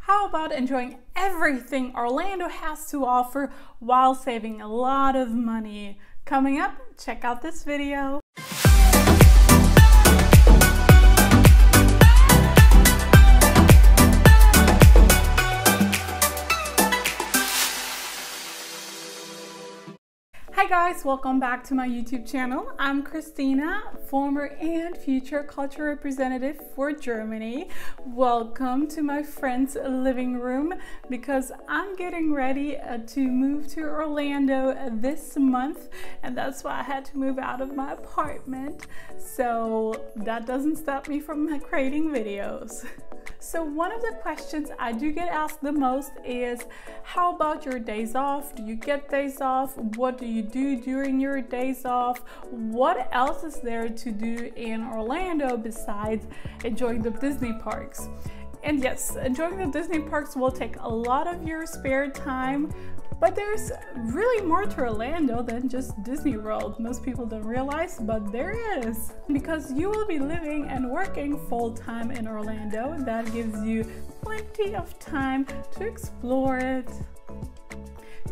How about enjoying everything Orlando has to offer while saving a lot of money? Coming up, check out this video. Hi guys, welcome back to my YouTube channel. I'm Christina, former and future culture representative for Germany. Welcome to my friend's living room because I'm getting ready to move to Orlando this month, and that's why I had to move out of my apartment. So that doesn't stop me from creating videos. So one of the questions I do get asked the most is, how about your days off? Do you get days off? What do you do during your days off? What else is there to do in Orlando besides enjoying the Disney parks? And yes, enjoying the Disney parks will take a lot of your spare time, but there's really more to Orlando than just Disney World. Most people don't realize, but there is. Because you will be living and working full-time in Orlando, that gives you plenty of time to explore it.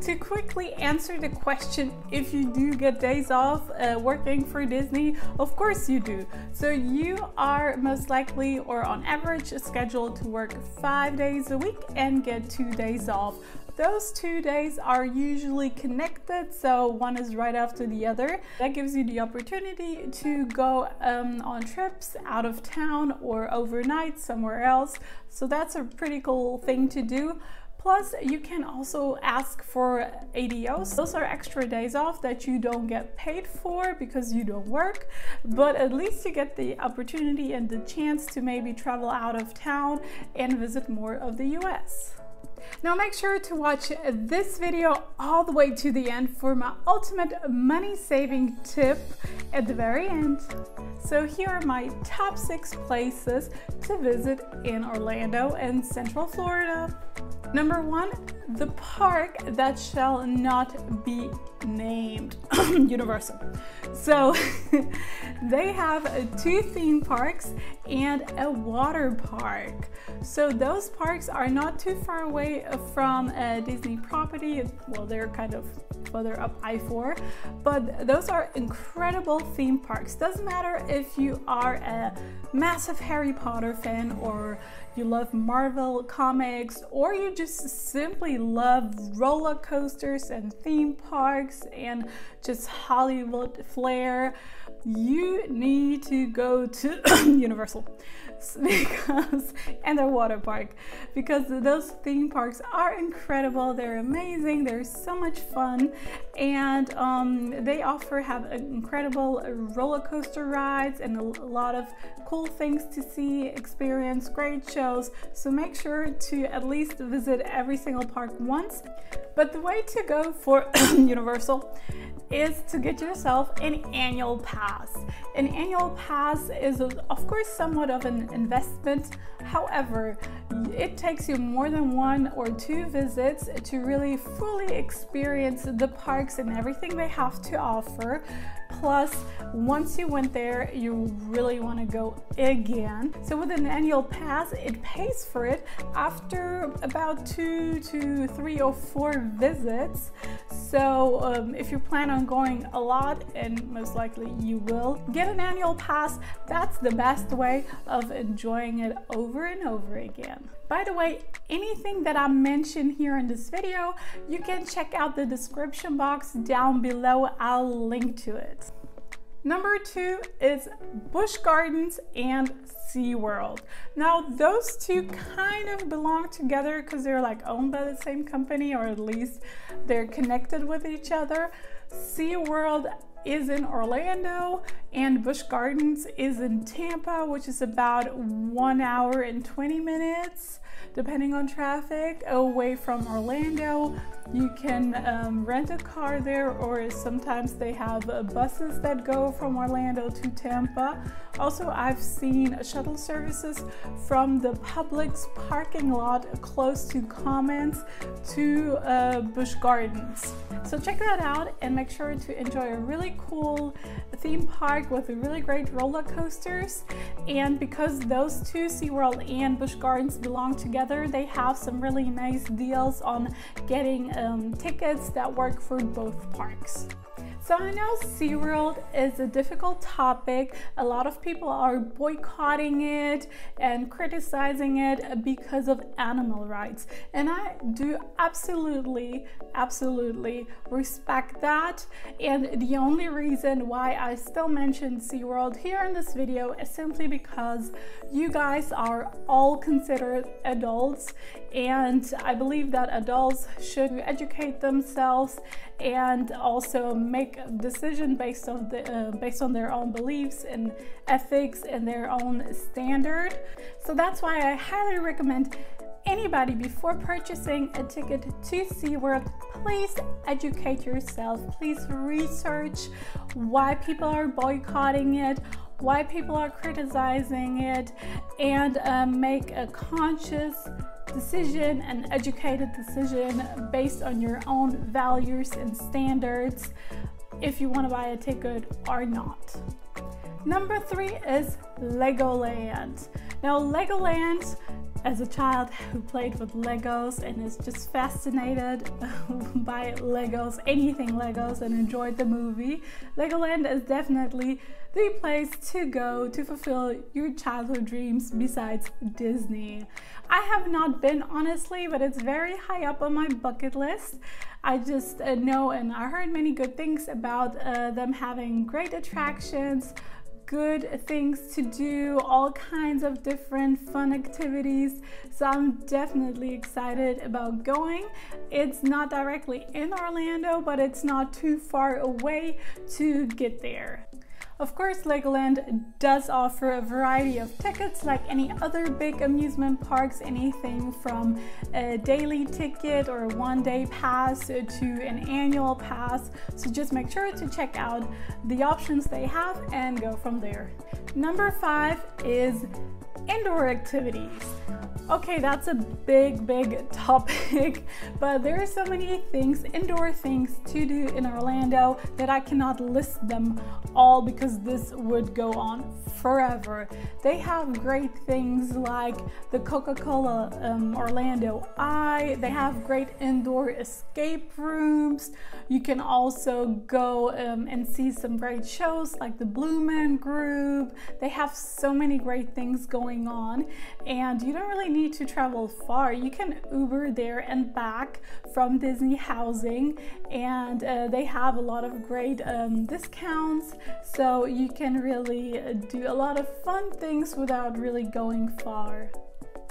To quickly answer the question, if you do get days off working for Disney, of course you do. So you are most likely, or on average, scheduled to work 5 days a week and get 2 days off. Those 2 days are usually connected, so one is right after the other. That gives you the opportunity to go on trips out of town or overnight somewhere else. So that's a pretty cool thing to do. Plus, you can also ask for ADOs. Those are extra days off that you don't get paid for because you don't work, but at least you get the opportunity and the chance to maybe travel out of town and visit more of the US. Now make sure to watch this video all the way to the end for my ultimate money saving tip at the very end. So here are my top 6 places to visit in Orlando and Central Florida. Number 1, the park that shall not be named, Universal. So they have 2 theme parks and a water park. So those parks are not too far away from a Disney property. Well, they're kind of further up I-4, but those are incredible theme parks. Doesn't matter if you are a massive Harry Potter fan, or you love Marvel comics, or you just simply love roller coasters and theme parks and just Hollywood flair. You need to go to Universal and their water park, because those theme parks are incredible. They're amazing. They're so much fun, and they have incredible roller coaster rides and a lot of cool things to see, experience, great shows. So make sure to at least visit every single park once. But the way to go for Universal is to get yourself an annual pass. An annual pass is of course somewhat of an investment. However, it takes you more than 1 or 2 visits to really fully experience the parks and everything they have to offer. Plus, once you went there, you really want to go again. So with an annual pass, it pays for it after about 2 to 3 or 4 visits. So if you plan on going a lot, and most likely you will, get an annual pass. That's the best way of enjoying it over and over again. By the way, anything that I mention here in this video, you can check out the description box down below. I'll link to it. Number 2 is Busch Gardens and SeaWorld. Now those 2 kind of belong together because they're like owned by the same company, or at least they're connected with each other. SeaWorld is in Orlando and Busch Gardens is in Tampa, which is about 1 hour and 20 minutes depending on traffic away from Orlando. You can rent a car there, or sometimes they have buses that go from Orlando to Tampa, Also, I've seen shuttle services from the Publix parking lot close to Commons to Busch Gardens. So check that out and make sure to enjoy a really cool theme park with really great roller coasters. And because those two, SeaWorld and Busch Gardens, belong together, they have some really nice deals on getting tickets that work for both parks. So I know SeaWorld is a difficult topic. A lot of people are boycotting it and criticizing it because of animal rights. And I do absolutely respect that. And the only reason why I still mention SeaWorld here in this video is simply because you guys are all considered adults. And I believe that adults should educate themselves and also make a decision based on their own beliefs and ethics and their own standard. So that's why I highly recommend anybody, before purchasing a ticket to SeaWorld, please educate yourself. Please research why people are boycotting it, why people are criticizing it, and make a conscious decision, an educated decision based on your own values and standards if you want to buy a ticket or not. Number 3 is Legoland. Now, Legoland, as a child who played with Legos and is just fascinated by Legos, anything Legos, and enjoyed the movie, Legoland is definitely the place to go to fulfill your childhood dreams besides Disney. I have not been, honestly, but it's very high up on my bucket list. I just know, and I heard many good things about them having great attractions, good things to do, all kinds of different fun activities. So I'm definitely excited about going. It's not directly in Orlando, but it's not too far away to get there. Of course, Legoland does offer a variety of tickets like any other big amusement parks, anything from a daily ticket or a one-day pass to an annual pass. So just make sure to check out the options they have and go from there. Number 5 is indoor activities. Okay, that's a big topic, but there are so many things, indoor things to do in Orlando that I cannot list them all because this would go on forever. They have great things like the Coca-Cola Orlando Eye. They have great indoor escape rooms. You can also go and see some great shows like the Blue Man Group. They have so many great things going on, and you don't really need to travel far. You can Uber there and back from Disney housing, and they have a lot of great discounts, so you can really do a lot of fun things without really going far.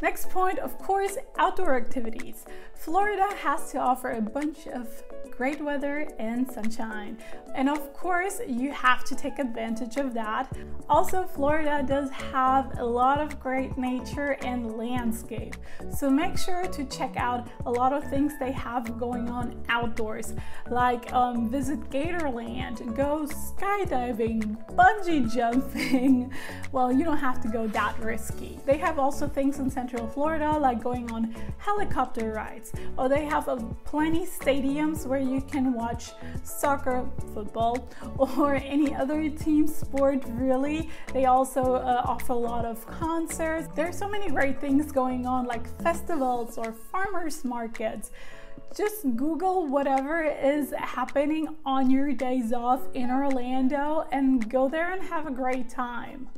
Next point, of course, outdoor activities. Florida has to offer a bunch of great weather and sunshine, and of course you have to take advantage of that. Also, Florida does have a lot of great nature and landscape, so make sure to check out a lot of things they have going on outdoors, like visit Gatorland, go skydiving, bungee jumping. Well, you don't have to go that risky. They have also things in Central Florida like going on helicopter rides, or they have plenty stadiums where you can watch soccer, football, or any other team sport, really. They also offer a lot of concerts. There are so many great things going on, like festivals or farmers markets. Just Google whatever is happening on your days off in Orlando and go there and have a great time.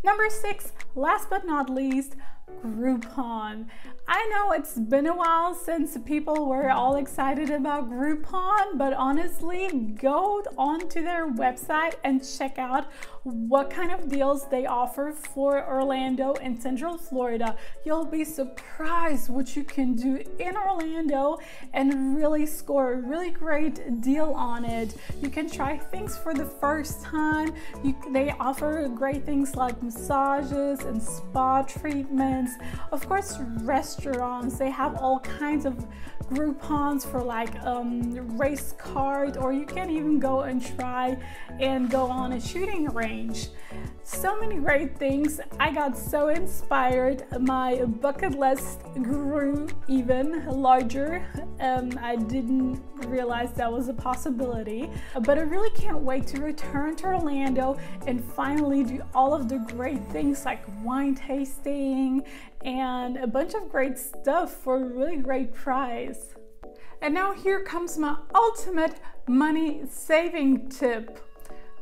Number 6, last but not least, Groupon. I know it's been a while since people were all excited about Groupon, but honestly, go onto their website and check out what kind of deals they offer for Orlando and Central Florida. You'll be surprised what you can do in Orlando and really score a really great deal on it. You can try things for the first time. They offer great things like massages and spa treatments. Of course, restaurants restaurants. They have all kinds of Groupons for like race cars, or you can even go and try and go on a shooting range. So many great things. I got so inspired. My bucket list grew even larger. I didn't realize that was a possibility, but I really can't wait to return to Orlando and finally do all of the great things like wine tasting and a bunch of great stuff for a really great price. And now here comes my ultimate money saving tip.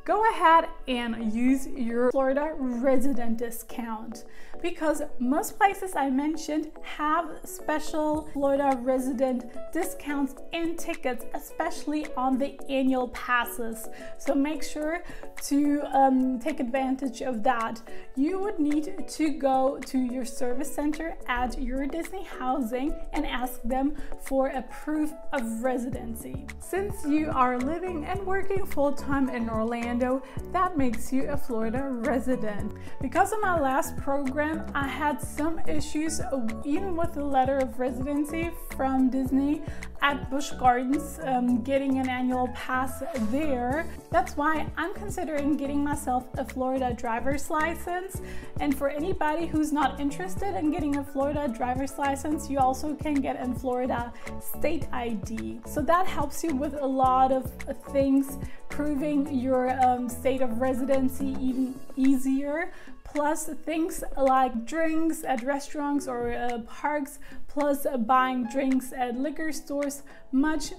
Go ahead and use your Florida resident discount, because most places I mentioned have special Florida resident discounts and tickets, especially on the annual passes. So make sure to take advantage of that. You would need to go to your service center at your Disney housing and ask them for a proof of residency. Since you are living and working full-time in Orlando, that makes you a Florida resident. Because of my last program, I had some issues even with the letter of residency from Disney at Busch Gardens, getting an annual pass there. That's why I'm considering getting myself a Florida driver's license. And for anybody who's not interested in getting a Florida driver's license, you also can get a Florida state ID. So that helps you with a lot of things, proving your state of residency even easier, plus things like drinks at restaurants or parks, plus buying drinks at liquor stores, much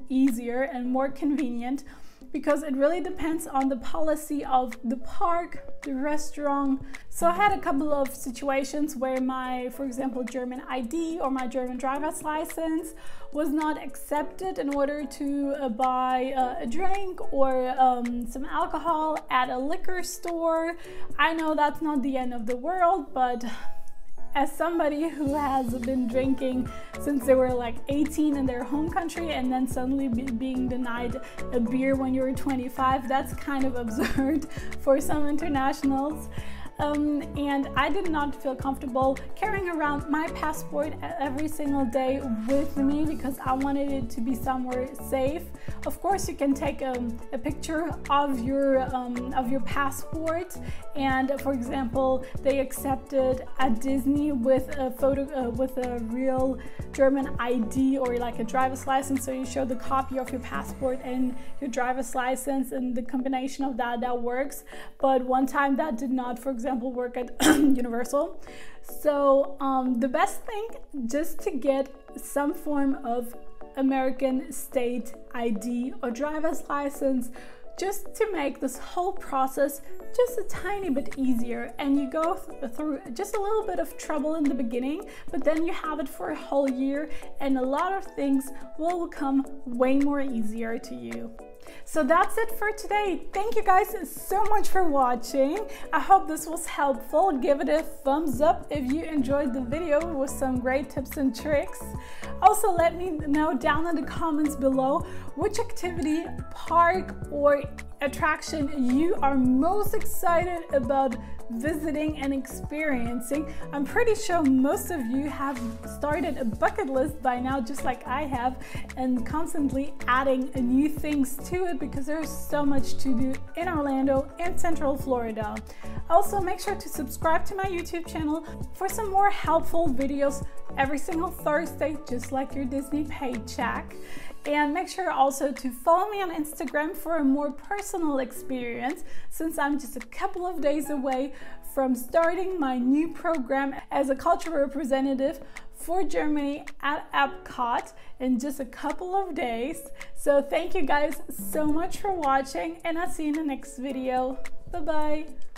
easier and more convenient, because it really depends on the policy of the park, the restaurant. So I had a couple of situations where my, for example, German ID or my German driver's license was not accepted in order to buy a drink or some alcohol at a liquor store. I know that's not the end of the world, but as somebody who has been drinking since they were like 18 in their home country and then suddenly being denied a beer when you were 25, that's kind of absurd for some internationals. And I did not feel comfortable carrying around my passport every single day with me because I wanted it to be somewhere safe. Of course, you can take a picture of your passport, and for example, they accepted at Disney with a photo with a real German ID or like a driver's license. So you show the copy of your passport and your driver's license, and the combination of that works. But one time that did not, for example, work at Universal. So the best thing, just to get some form of American state ID or driver's license, just to make this whole process just a tiny bit easier. And you go through just a little bit of trouble in the beginning, but then you have it for a whole year and a lot of things will become way more easier to you. So that's it for today. Thank you guys so much for watching. I hope this was helpful. Give it a thumbs up if you enjoyed the video with some great tips and tricks. Also, let me know down in the comments below which activity, park, or attraction you are most excited about visiting and experiencing. I'm pretty sure most of you have started a bucket list by now, just like I have, and constantly adding new things to it because there's so much to do in Orlando and Central Florida. Also, make sure to subscribe to my YouTube channel for some more helpful videos every single Thursday, just like your Disney paycheck. And make sure also to follow me on Instagram for a more personal experience, since I'm just a couple of days away from starting my new program as a cultural representative for Germany at Epcot in just a couple of days. So thank you guys so much for watching, and I'll see you in the next video. Bye bye.